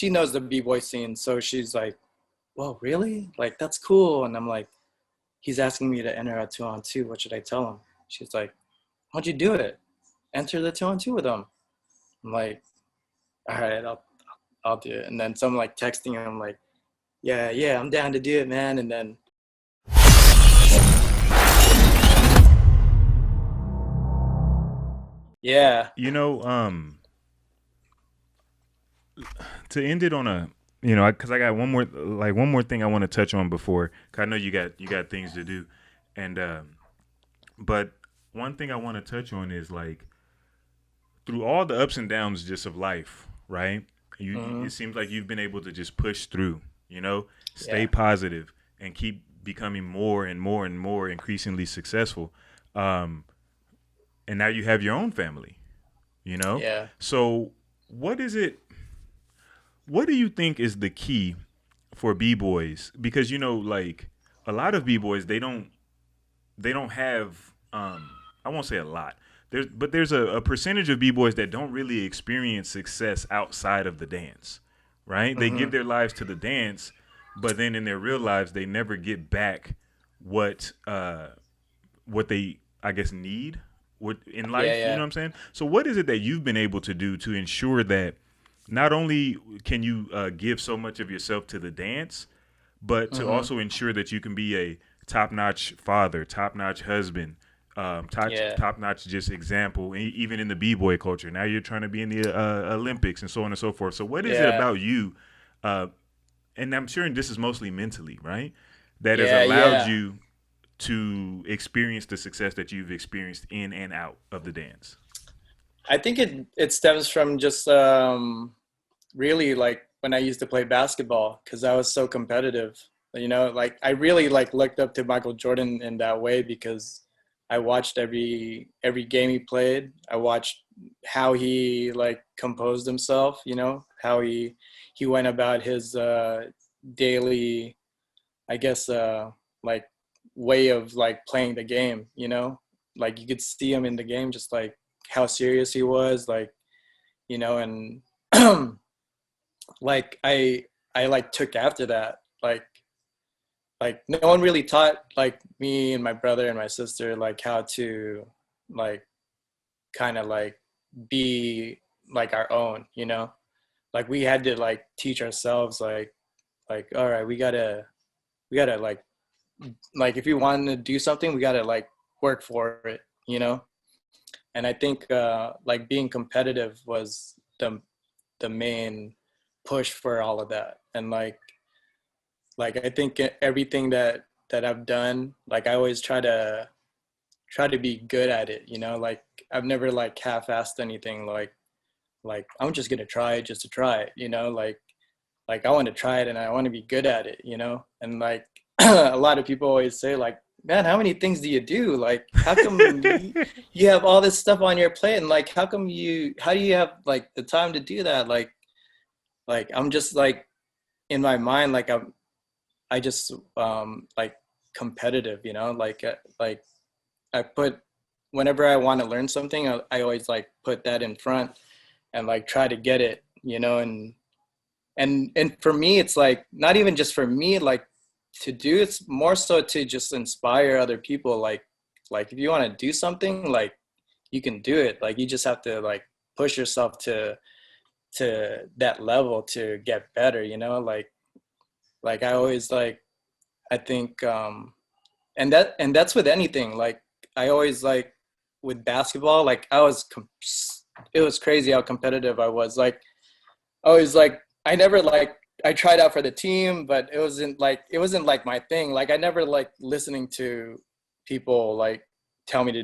she knows the b-boy scene, so she's like, "Whoa, really? Like that's cool." And I'm like, "He's asking me to enter a 2-on-2. What should I tell him?" She's like, "Why don't you do it? Enter the 2-on-2 with him." I'm like, "All right, I'll do it." And then someone like texting him like, "Yeah, I'm down to do it, man." And then yeah. You know, to end it on a, because I got one more thing I want to touch on before. 'Cause I know you got things to do, and but one thing I want to touch on is like through all the ups and downs just of life, right? Mm-hmm. It seems like you've been able to just push through, stay Yeah. positive and keep becoming more and more and more increasingly successful. Um, and now you have your own family, you know? Yeah. So what is it what do you think is the key for b-boys? Because like a lot of b-boys they don't have I won't say a lot. There's a percentage of b-boys that don't really experience success outside of the dance, right? They Mm-hmm. give their lives to the dance, but then in their real lives they never get back what what they I guess need what in Yeah, life, you know yeah. what I'm saying? So what is it that you've been able to do to ensure that not only can you give so much of yourself to the dance, but to Mm-hmm. also ensure that you can be a top-notch father, top-notch husband, Yeah. top-notch just example, even in the b-boy culture. Now you're trying to be in the Olympics and so on and so forth. So what is it Yeah. about you, uh, and I'm sure this is mostly mentally, right, that has Yeah, allowed yeah. you to experience the success that you've experienced in and out of the dance? I think it stems from just really like when I used to play basketball because I was so competitive. Like I really like looked up to Michael Jordan in that way because I watched every game he played. I watched how he like composed himself, how he went about his daily, I guess, like way of like playing the game, like you could see him in the game, just like how serious he was, like, and like I like took after that, like no one really taught like me and my brother and my sister like how to like kind of like be like our own, like we had to like teach ourselves like all right, we gotta like if you want to do something, we gotta like work for it, and I think like being competitive was the main push for all of that. And like I think everything that I've done, like I always try to be good at it, like I've never like half-assed anything, like I'm just gonna try it just to try it, like I want to try it and I want to be good at it, and like a lot of people always say like, man, how many things do you do? Like how come you have all this stuff on your plate, and like how do you have like the time to do that? Like I'm just like in my mind, like I just like competitive, like I put whenever I want to learn something, I always like put that in front and like try to get it, and for me it's like not even just for me like to do, it's more so to just inspire other people, like if you want to do something, like you can do it, like you just have to like push yourself to that level to get better, like I always like I think and that's with anything, like I always like with basketball, like it was crazy how competitive I was, like I was like I never like I tried out for the team, but it wasn't like my thing, like I never like listening to people like tell me to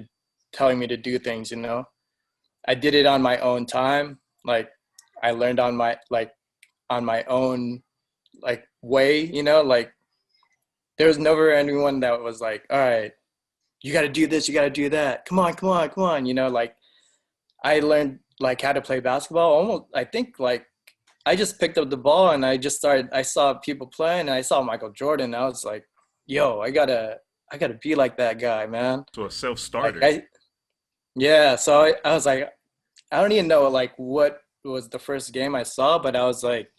telling me to do things, I did it on my own time, like I learned on my own like way, like there was never anyone that was like, all right, you got to do this, you got to do that, come on, come on, come on, like I learned like how to play basketball almost, I think like I just picked up the ball and I saw people playing and I saw Michael Jordan, and I was like, yo, I gotta be like that guy, man. So a self Like starter. yeah, so I was like, I don't even know like what was the first game I saw, but I was like,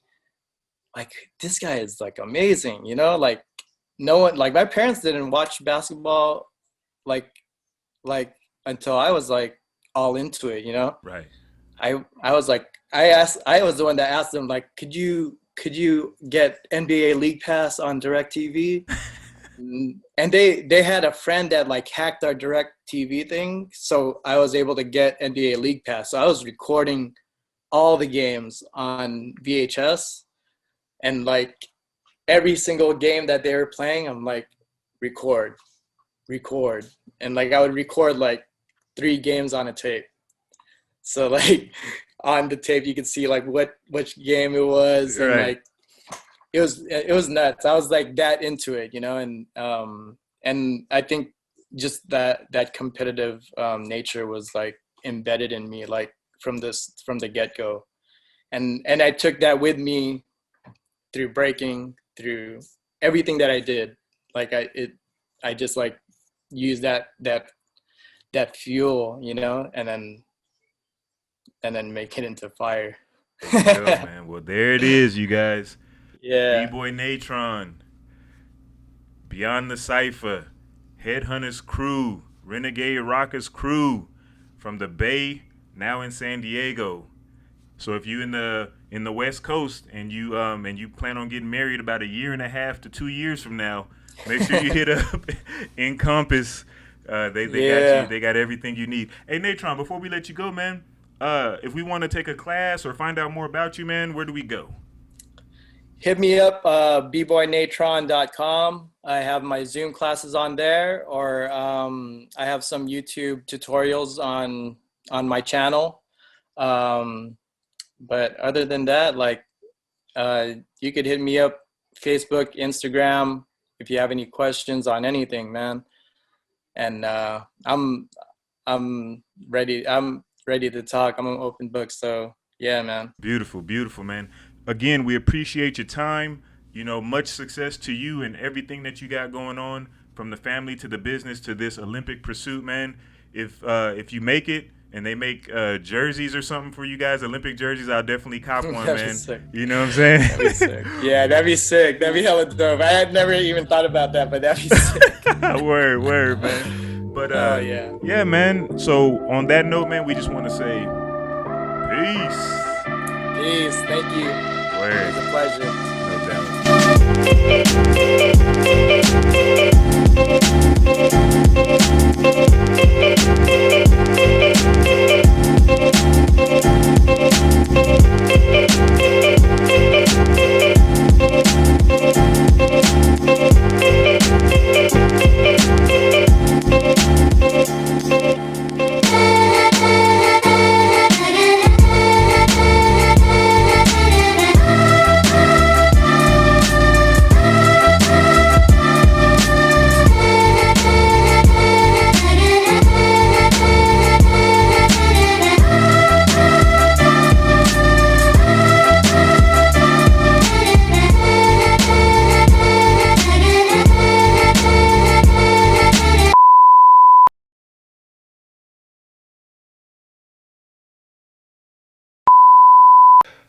like this guy is like amazing, you know, like no one, like my parents didn't watch basketball like until I was like all into it, you know. Right. I was like, I was the one that asked them like, could you get NBA League Pass on DirecTV? And they had a friend that like hacked our DirecTV thing, so I was able to get NBA League Pass. So I was recording all the games on VHS, and like every single game that they were playing, I'm like, record, and like I would record like 3 games on a tape. So like on the tape, you could see like which game it was, and Right. like it was nuts. I was like that into it, you know, and I think just that competitive nature was like embedded in me, like from the get-go, and I took that with me through breaking, through everything that I did. Like I just like used that fuel, you know, and then make it into fire. There you go, man. Well, there it is, you guys. Yeah. Bboy Naytron, Beyond the Cypher, Headhunters crew, Renegade Rockers crew, from the Bay, now in San Diego. So if you in the West Coast and you plan on getting married about 1.5 to 2 years from now, make sure you hit up Encompass. They got you. They got everything you need. Hey Naytron, before we let you go, man, if we want to take a class or find out more about you, man, where do we go? Hit me up, bboynaytron.com. I have my Zoom classes on there, or I have some YouTube tutorials on my channel. But other than that, like you could hit me up, Facebook, Instagram, if you have any questions on anything, man. And I'm ready. I'm ready to talk. I'm an open book. So yeah, man. Beautiful, beautiful, man. Again, we appreciate your time. You know, much success to you and everything that you got going on, from the family to the business to this Olympic pursuit, man. If you make it and they make jerseys or something for you guys, Olympic jerseys, I'll definitely cop one, man. Sick. You know what I'm saying? That'd be sick. Yeah, that'd be sick. That'd be hella dope. I had never even thought about that, but that'd be sick. Word, man. But yeah, man. So on that note, man, we just want to say peace. Peace. Thank you. Word. It was a pleasure.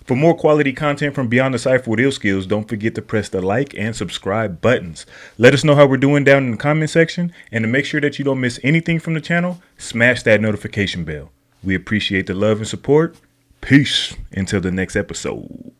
For more quality content from Beyond the Cypher with Illskillz, don't forget to press the like and subscribe buttons. Let us know how we're doing down in the comment section, and to make sure that you don't miss anything from the channel, smash that notification bell. We appreciate the love and support. Peace until the next episode.